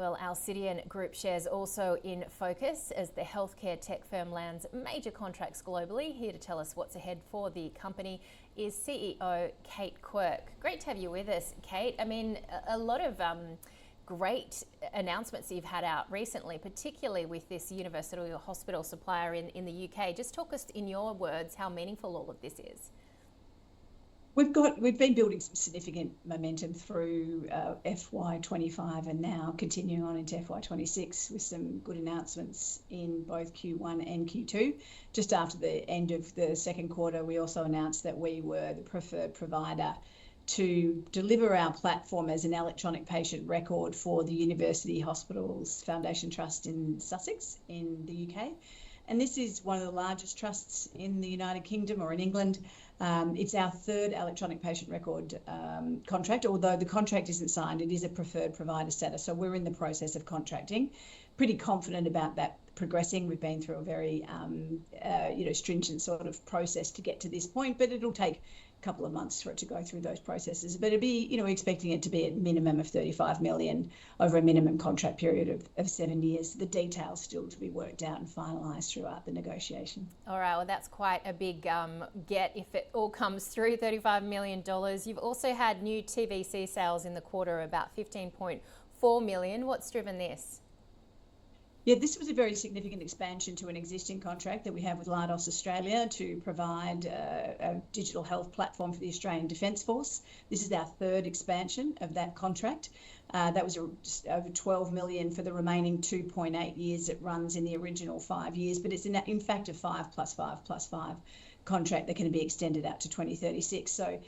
Well, Alcidion Group shares also in focus as the healthcare tech firm lands major contracts globally. Here to tell us what's ahead for the company is CEO Kate Quirke. Great to have you with us, Kate. I mean, a lot of great announcements you've had out recently, particularly with this university or hospital supplier in the UK. Just talk us, in your words, how meaningful all of this is. We've been building some significant momentum through FY25 and now continuing on into FY26 with some good announcements in both Q1 and Q2. Just after the end of the second quarter, we also announced that we were the preferred provider to deliver our platform as an electronic patient record for the University Hospitals Foundation Trust in Sussex in the UK. And this is one of the largest trusts in the United Kingdom or in England. It's our third electronic patient record contract, although the contract isn't signed, it is a preferred provider status. So we're in the process of contracting. Pretty confident about that progressing. We've been through a very stringent sort of process to get to this point, but it'll take a couple of months for it to go through those processes. But it'll be, expecting it to be at minimum of 35 million over a minimum contract period of 7 years. The details still to be worked out and finalised throughout the negotiation. All right, well, that's quite a big get if it all comes through, $35 million. You've also had new TVC sales in the quarter, about 15.4 million. What's driven this? Yeah, this was a very significant expansion to an existing contract that we have with Leidos Australia to provide a digital health platform for the Australian Defence Force. This is our third expansion of that contract. That was just over 12 million for the remaining 2.8 years it runs in the original 5 years, but it's in fact a 5 plus 5 plus 5 contract that can be extended out to 2036. So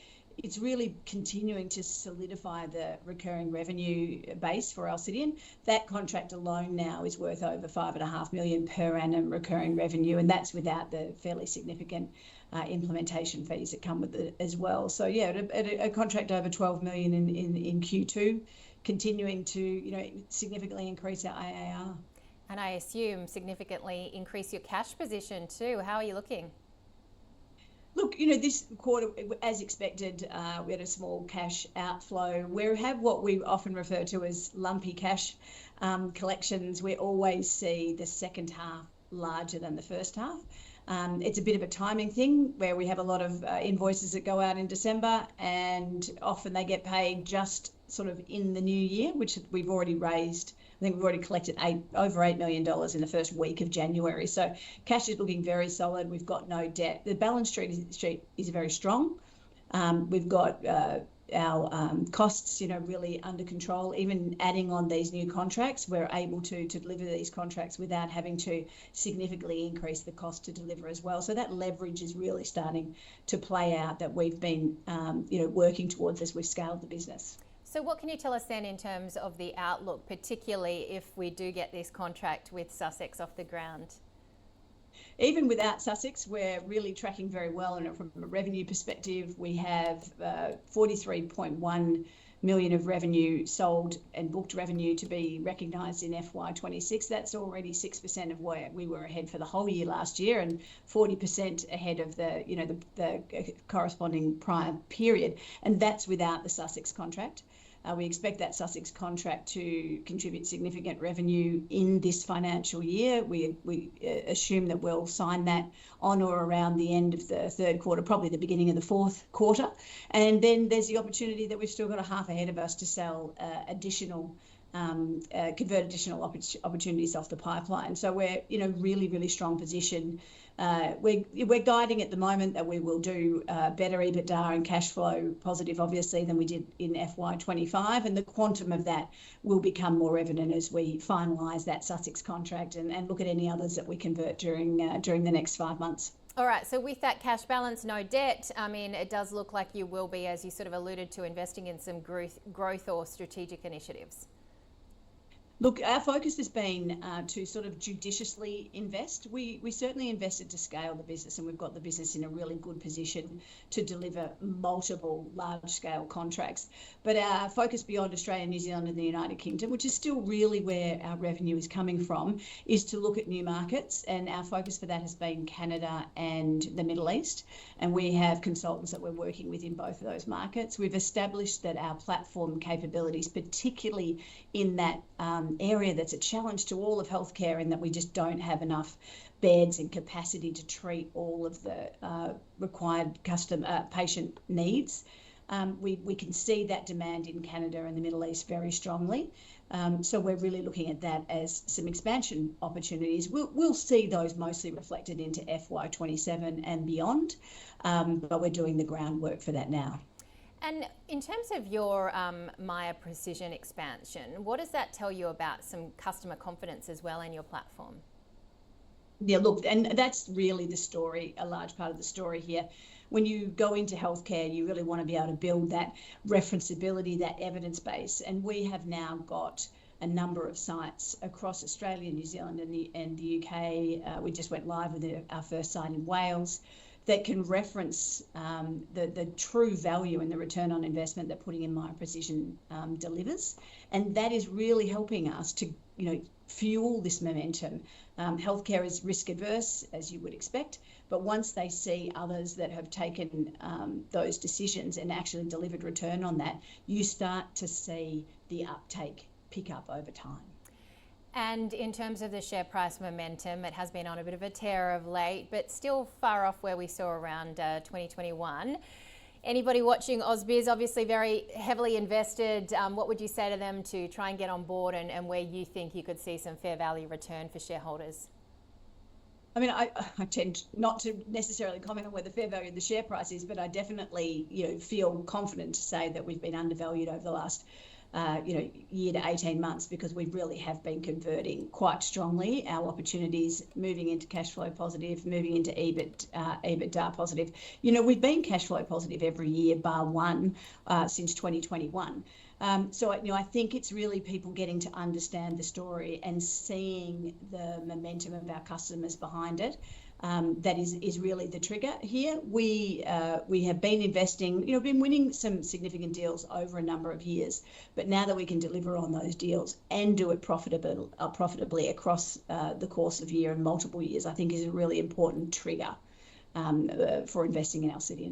it's really continuing to solidify the recurring revenue base for Alcidion. That contract alone now is worth over 5.5 million per annum recurring revenue, and that's without the fairly significant implementation fees that come with it as well. So yeah, a contract over 12 million in Q2, continuing to significantly increase our AAR. And I assume significantly increase your cash position too. How are you looking? Look, this quarter, as expected, we had a small cash outflow. We have what we often refer to as lumpy cash collections. We always see the second half larger than the first half. It's a bit of a timing thing where we have a lot of invoices that go out in December and often they get paid just sort of in the new year, which we've already raised. I think we've already collected over $8 million in the first week of January. So cash is looking very solid. We've got no debt. The balance sheet is very strong. We've got our costs, really under control. Even adding on these new contracts, we're able to deliver these contracts without having to significantly increase the cost to deliver as well. So that leverage is really starting to play out that we've been, working towards as we've scaled the business. So what can you tell us then in terms of the outlook, particularly if we do get this contract with Sussex off the ground? Even without Sussex, we're really tracking very well. And from a revenue perspective, we have 43.1 million of revenue sold and booked revenue to be recognised in FY26. That's already 6% of where we were ahead for the whole year last year and 40% ahead of the corresponding prior period. And that's without the Sussex contract. We expect that Sussex contract to contribute significant revenue in this financial year. We assume that we'll sign that on or around the end of the third quarter, probably the beginning of the fourth quarter. And then there's the opportunity that we've still got a half ahead of us to sell convert additional opportunities off the pipeline. So we're in a really, really strong position. We're guiding at the moment that we will do better EBITDA and cash flow positive, obviously, than we did in FY25, and the quantum of that will become more evident as we finalise that Sussex contract and look at any others that we convert during the next 5 months. All right, so with that cash balance, no debt, I mean, it does look like you will be, as you sort of alluded to, investing in some growth or strategic initiatives. Look, our focus has been to sort of judiciously invest. We certainly invested to scale the business, and we've got the business in a really good position to deliver multiple large-scale contracts. But our focus beyond Australia, New Zealand and the United Kingdom, which is still really where our revenue is coming from, is to look at new markets. And our focus for that has been Canada and the Middle East. And we have consultants that we're working with in both of those markets. We've established that our platform capabilities, particularly in that area that's a challenge to all of healthcare, in that we just don't have enough beds and capacity to treat all of the required patient needs. We can see that demand in Canada and the Middle East very strongly. So we're really looking at that as some expansion opportunities. We'll see those mostly reflected into FY27 and beyond, but we're doing the groundwork for that now. And in terms of your Miya Precision expansion, what does that tell you about some customer confidence as well in your platform? Yeah, look, and that's really the story, a large part of the story here. When you go into healthcare, you really want to be able to build that referenceability, that evidence base. And we have now got a number of sites across Australia, New Zealand and the UK. We just went live with our first site in Wales that can reference the true value and the return on investment that putting in Miya Precision delivers. And that is really helping us to, fuel this momentum. Healthcare is risk adverse, as you would expect, but once they see others that have taken those decisions and actually delivered return on that, you start to see the uptake pick up over time. And in terms of the share price momentum, it has been on a bit of a tear of late, but still far off where we saw around 2021. Anybody watching AusBiz, obviously very heavily invested, what would you say to them to try and get on board, and where you think you could see some fair value return for shareholders? I mean, I tend not to necessarily comment on where the fair value of the share price is, but I definitely, feel confident to say that we've been undervalued over the last year to 18 months, because we really have been converting quite strongly our opportunities, moving into cash flow positive, moving into EBITDA positive. We've been cash flow positive every year bar one since 2021. So I think it's really people getting to understand the story and seeing the momentum of our customers behind it. That is really the trigger here. We have been investing, been winning some significant deals over a number of years, but now that we can deliver on those deals and do it profitably across the course of a year and multiple years, I think is a really important trigger for investing in Alcidion.